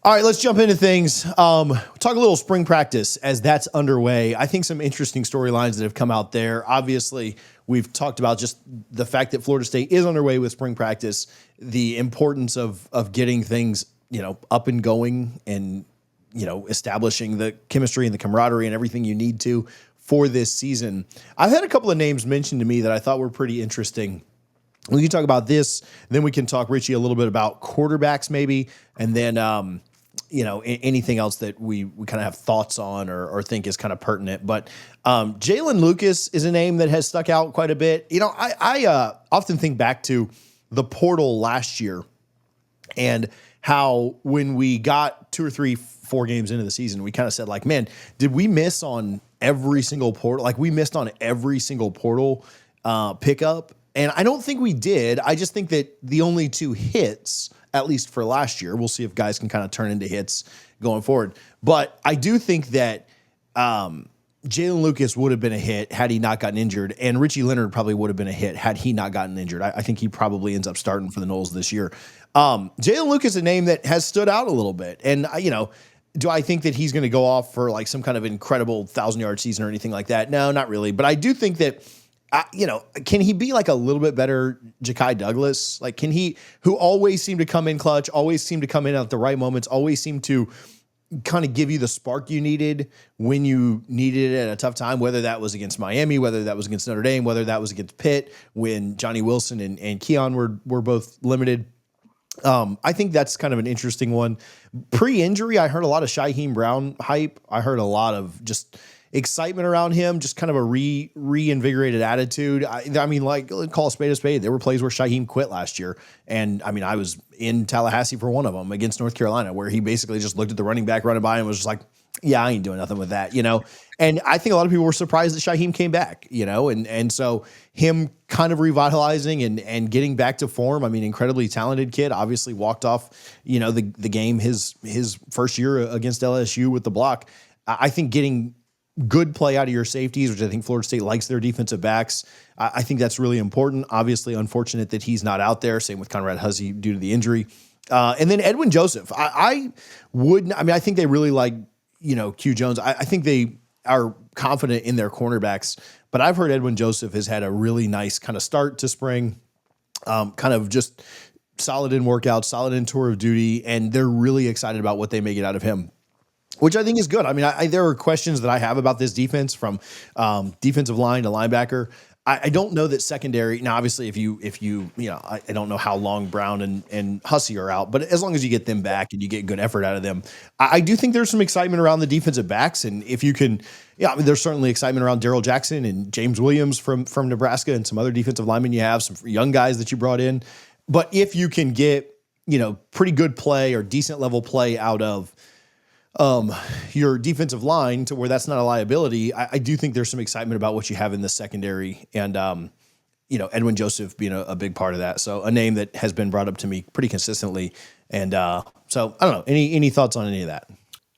All right, let's jump into things. Talk a little spring practice as that's underway. I think some interesting storylines that have come out there. Obviously, we've talked about just the fact that Florida State is underway with spring practice, the importance of getting things, up and going and, establishing the chemistry and the camaraderie and everything you need to for this season. I've had a couple of names mentioned to me that I thought were pretty interesting. We can talk about this, then we can talk, Richie, a little bit about quarterbacks maybe, and then anything else that we kind of have thoughts on or think is kind of pertinent. But Jalen Lucas is a name that has stuck out quite a bit. I often think back to the portal last year and how when we got 2 or 3, 4 games into the season, we kind of said like, man, did we miss on every single portal? Like we missed on every single portal pickup. And I don't think we did. I just think that the only 2 hits, at least for last year, we'll see if guys can kind of turn into hits going forward. But I do think that Jalen Lucas would have been a hit had he not gotten injured, and Richie Leonard probably would have been a hit had he not gotten injured. I think he probably ends up starting for the Noles this year. Jalen Lucas is a name that has stood out a little bit. And, do I think that he's going to go off for like some kind of incredible 1,000-yard season or anything like that? No, not really. But I do think that can he be like a little bit better Ja'Kai Douglas? Like, can he, who always seemed to come in clutch, always seemed to come in at the right moments, always seemed to kind of give you the spark you needed when you needed it at a tough time, whether that was against Miami, whether that was against Notre Dame, whether that was against Pitt, when Johnny Wilson and Keon were both limited. I think that's kind of an interesting one. Pre-injury, I heard a lot of Shaheem Brown hype. I heard a lot of just excitement around him, just kind of a reinvigorated attitude. I mean, like, call a spade a spade. There were plays where Shaheem quit last year. And I mean, I was in Tallahassee for one of them against North Carolina, where he basically just looked at the running back running by and was just like, yeah, I ain't doing nothing with that, And I think a lot of people were surprised that Shaheem came back, and so him kind of revitalizing and getting back to form. I mean, incredibly talented kid, obviously walked off, the game his first year against LSU with the block. I think getting good play out of your safeties, which I think Florida State likes their defensive backs. I think that's really important. Obviously, unfortunate that he's not out there. Same with Conrad Hussey due to the injury. And then Edwin Joseph. I think they really like, Q Jones. I think they are confident in their cornerbacks, but I've heard Edwin Joseph has had a really nice kind of start to spring, kind of just solid in workouts, solid in tour of duty, and they're really excited about what they may get out of him, which I think is good. I mean, there are questions that I have about this defense from defensive line to linebacker. I don't know that secondary. Now, obviously, if you I don't know how long Brown and Hussey are out, but as long as you get them back and you get good effort out of them, I do think there's some excitement around the defensive backs. And if you can, there's certainly excitement around Darrell Jackson and James Williams from Nebraska and some other defensive linemen you have, some young guys that you brought in. But if you can get, pretty good play or decent level play out of your defensive line to where that's not a liability, I do think there's some excitement about what you have in the secondary, and Edwin Joseph being a big part of that. So a name that has been brought up to me pretty consistently, and so I don't know, any thoughts on any of that?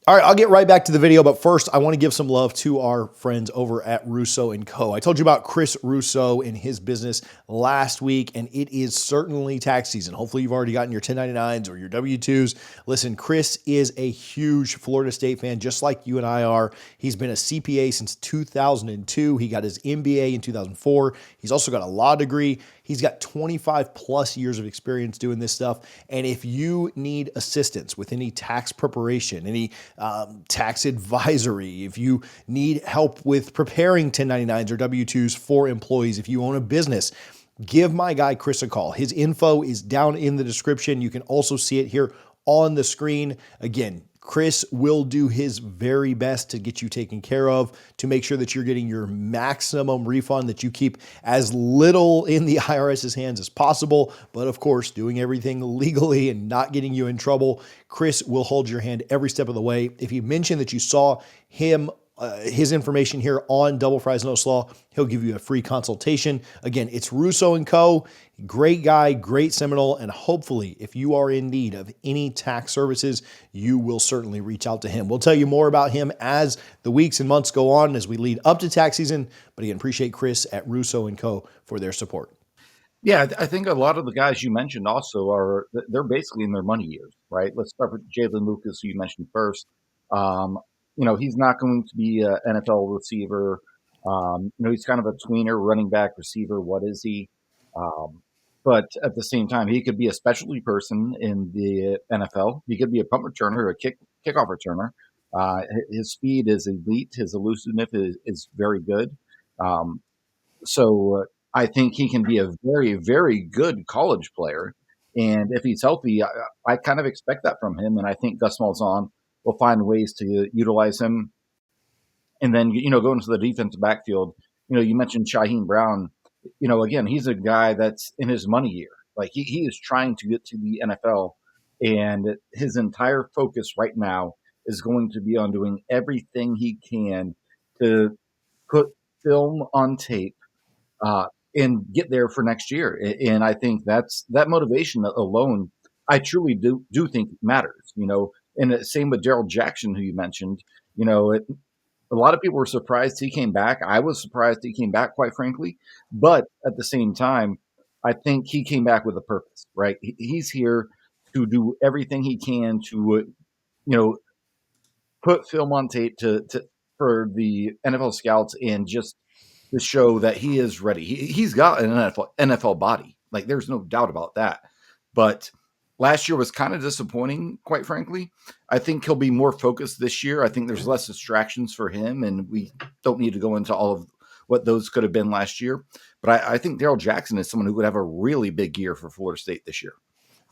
All right, I'll get right back to the video, but first I want to give some love to our friends over at Russo & Co. I told you about Chris Russo and his business last week, and it is certainly tax season. Hopefully you've already gotten your 1099s or your W-2s. Listen, Chris is a huge Florida State fan, just like you and I are. He's been a CPA since 2002. He got his MBA in 2004. He's also got a law degree. He's got 25 plus years of experience doing this stuff. And if you need assistance with any tax preparation, any tax advisory, if you need help with preparing 1099s or W-2s for employees, if you own a business, give my guy Chris a call. His info is down in the description. You can also see it here on the screen. Again, Chris will do his very best to get you taken care of, to make sure that you're getting your maximum refund, that you keep as little in the IRS's hands as possible, but of course, doing everything legally and not getting you in trouble. Chris will hold your hand every step of the way. If you mention that you saw his information here on Double Fries No Slaw, he'll give you a free consultation. Again, it's Russo & Co. Great guy, great Seminole, and hopefully if you are in need of any tax services, you will certainly reach out to him. We'll tell you more about him as the weeks and months go on, as we lead up to tax season. But again, appreciate Chris at Russo & Co. for their support. Yeah, I think a lot of the guys you mentioned also they're basically in their money years, right? Let's start with Jalen Lucas, who you mentioned first. Um, he's not going to be an NFL receiver. He's kind of a tweener, running back, receiver. What is he? Um, but at the same time, he could be a specialty person in the NFL. He could be a punt returner, a kickoff returner. His speed is elite. His elusiveness is very good. Um, so I think he can be a very, very good college player. And if he's healthy, I kind of expect that from him. And I think Gus Malzahn will find ways to utilize him. And then, going to the defensive backfield, you mentioned Shaheem Brown. Again, he's a guy that's in his money year. Like he is trying to get to the NFL. And his entire focus right now is going to be on doing everything he can to put film on tape uh, and get there for next year. And I think that motivation alone, I truly do think matters. And the same with Daryl Jackson, who you mentioned. A lot of people were surprised he came back. I was surprised he came back, quite frankly. But at the same time, I think he came back with a purpose, right? He's here to do everything he can to, put film on tape to for the NFL scouts and just to show that he is ready. He's got an NFL body. Like there's no doubt about that. But last year was kind of disappointing, quite frankly. I think he'll be more focused this year. I think there's less distractions for him, and we don't need to go into all of what those could have been last year. But I think Daryl Jackson is someone who would have a really big year for Florida State this year.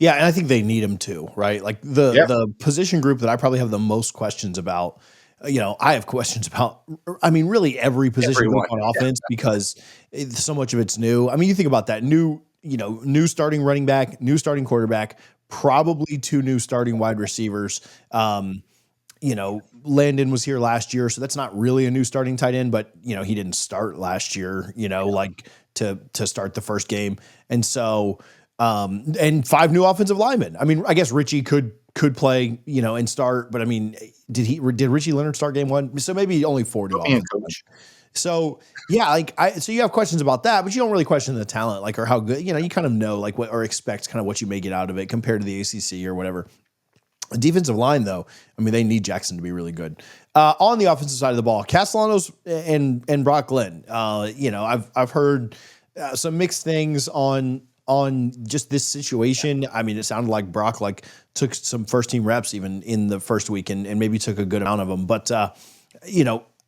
Yeah, and I think they need him too, right? Like Yeah, the position group that I probably have the most questions about. I have questions about. I mean, really every position group everyone. on offense because so much of it's new. I mean, you think about that new starting running back, new starting quarterback, probably two new starting wide receivers. Landon was here last year, so that's not really a new starting tight end, but he didn't start last year, like to start the first game. And so and five new offensive linemen. I mean, I guess Richie could play, and start, but I mean, did Richie Leonard start game one? So maybe only 4 new And offensive linemen. coach. So yeah, so you have questions about that, but you don't really question the talent, like, or how good, you kind of know like what, or expect kind of what you may get out of it compared to the ACC or whatever. The defensive line, though, I mean, they need Jackson to be really good. On the offensive side of the ball, Castellanos and Brock Glenn. I've heard some mixed things on just this situation. I mean, it sounded like Brock took some first team reps even in the first week and maybe took a good amount of them. But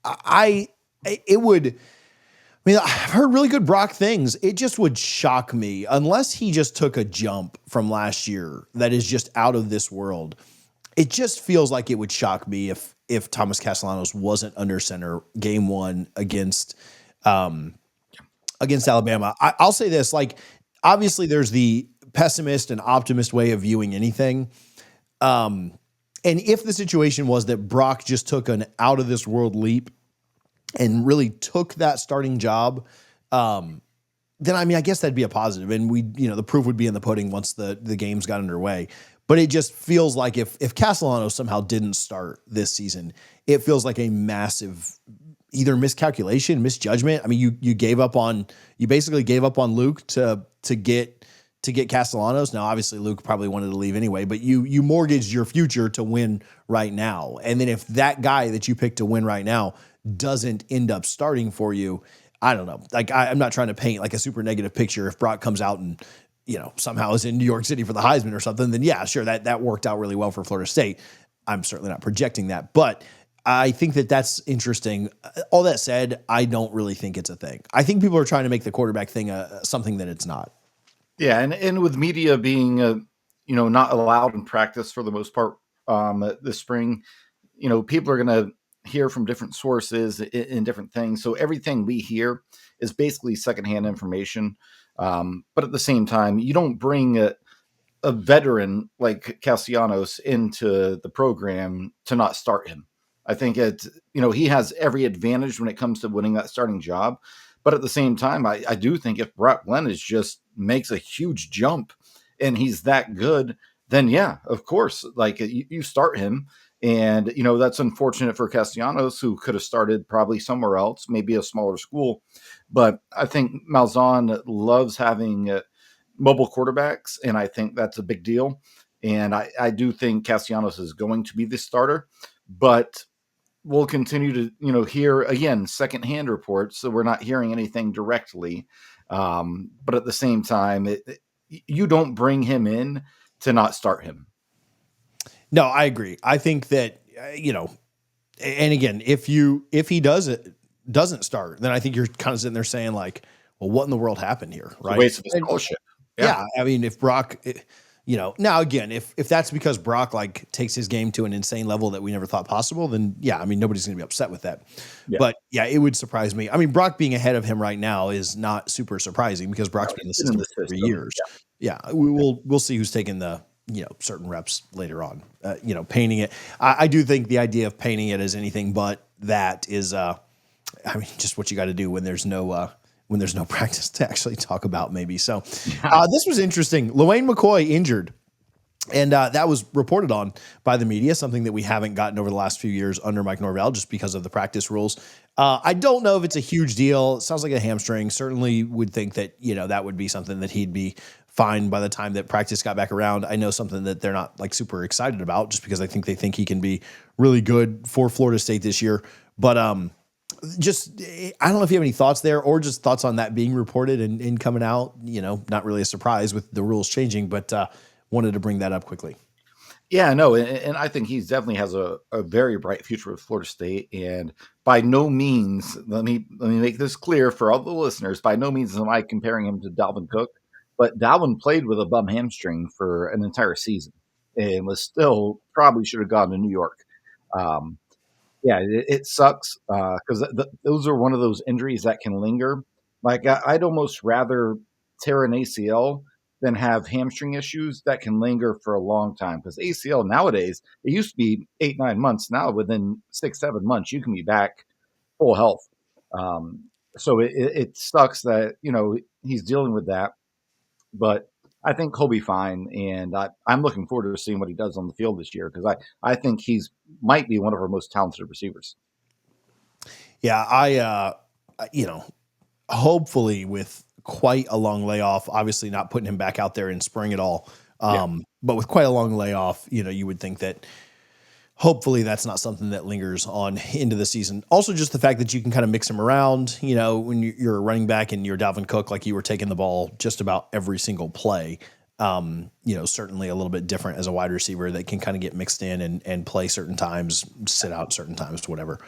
I it would. I mean, I've heard really good Brock things. It just would shock me unless he just took a jump from last year that is just out of this world. It just feels like it would shock me if Thomas Castellanos wasn't under center game one against Alabama. I'll say this: like, obviously, there's the pessimist and optimist way of viewing anything. And if the situation was that Brock just took an out of this world leap and really took that starting job, then I mean, I guess that'd be a positive. And the proof would be in the pudding once the games got underway. But it just feels like if Castellanos somehow didn't start this season, it feels like a massive either miscalculation, misjudgment. I mean, you basically gave up on Luke to get Castellanos. Now, obviously, Luke probably wanted to leave anyway, but you mortgaged your future to win right now. And then if that guy that you picked to win right now doesn't end up starting for you, I don't know. Like I'm not trying to paint like a super negative picture. If Brock comes out and somehow is in New York City for the Heisman or something, then yeah, sure, that worked out really well for Florida State. I'm certainly not projecting that, but I think that's interesting. All that said, I don't really think it's a thing. I think people are trying to make the quarterback thing something that it's not. Yeah, and with media being not allowed in practice for the most part this spring, people are going to hear from different sources in different things. So everything we hear is basically secondhand information. But at the same time, you don't bring a veteran like Castellanos into the program to not start him. I think he has every advantage when it comes to winning that starting job. But at the same time, I do think if Brock Glenn makes a huge jump and he's that good, then yeah, of course, like you start him. And, that's unfortunate for Castellanos, who could have started probably somewhere else, maybe a smaller school. But I think Malzahn loves having mobile quarterbacks, and I think that's a big deal. And I do think Castellanos is going to be the starter, but we'll continue to hear again secondhand reports, so we're not hearing anything directly. But at the same time, you don't bring him in to not start him. No, I agree. I think that and again, if he doesn't start, then I think you're kind of sitting there saying like, well, what in the world happened here, It's a right? waste of a scholarship. Yeah. Yeah, I mean, if Brock, now again, if that's because Brock like takes his game to an insane level that we never thought possible, then yeah, I mean, nobody's going to be upset with that. Yeah. But yeah, it would surprise me. I mean, Brock being ahead of him right now is not super surprising because Brock's been in the system for 3 years. Yeah, we'll see who's taking the certain reps later on. Painting it. I do think the idea of painting it as anything but that is, I mean, just what you got to do when there's no practice to actually talk about maybe. So this was interesting. LaWayne McCoy injured. And that was reported on by the media, something that we haven't gotten over the last few years under Mike Norvell just because of the practice rules. I don't know if it's a huge deal. It sounds like a hamstring. Certainly would think that, that would be something that he'd be fine by the time that practice got back around. I know something that they're not like super excited about just because they think he can be really good for Florida State this year. But just, I don't know if you have any thoughts there or just thoughts on that being reported and coming out, not really a surprise with the rules changing, but wanted to bring that up quickly. Yeah, no, and I think he definitely has a very bright future with Florida State. And by no means, let me make this clear for all the listeners, by no means am I comparing him to Dalvin Cook, but Dalvin played with a bum hamstring for an entire season and was still probably should have gone to New York. Um, yeah, it sucks because those are one of those injuries that can linger. Like I'd almost rather tear an ACL than have hamstring issues that can linger for a long time. Because ACL nowadays, it used to be 8-9 months. Now within 6-7 months, you can be back full health. So it sucks that he's dealing with that, but I think he'll be fine, and I'm looking forward to seeing what he does on the field this year because I think he's might be one of our most talented receivers. Yeah, hopefully with quite a long layoff, obviously not putting him back out there in spring at all. But with quite a long layoff, you would think that hopefully that's not something that lingers on into the season. Also, just the fact that you can kind of mix him around, when you're a running back and you're Dalvin Cook, like you were taking the ball just about every single play. Certainly a little bit different as a wide receiver that can kind of get mixed in and play certain times, sit out certain times, whatever.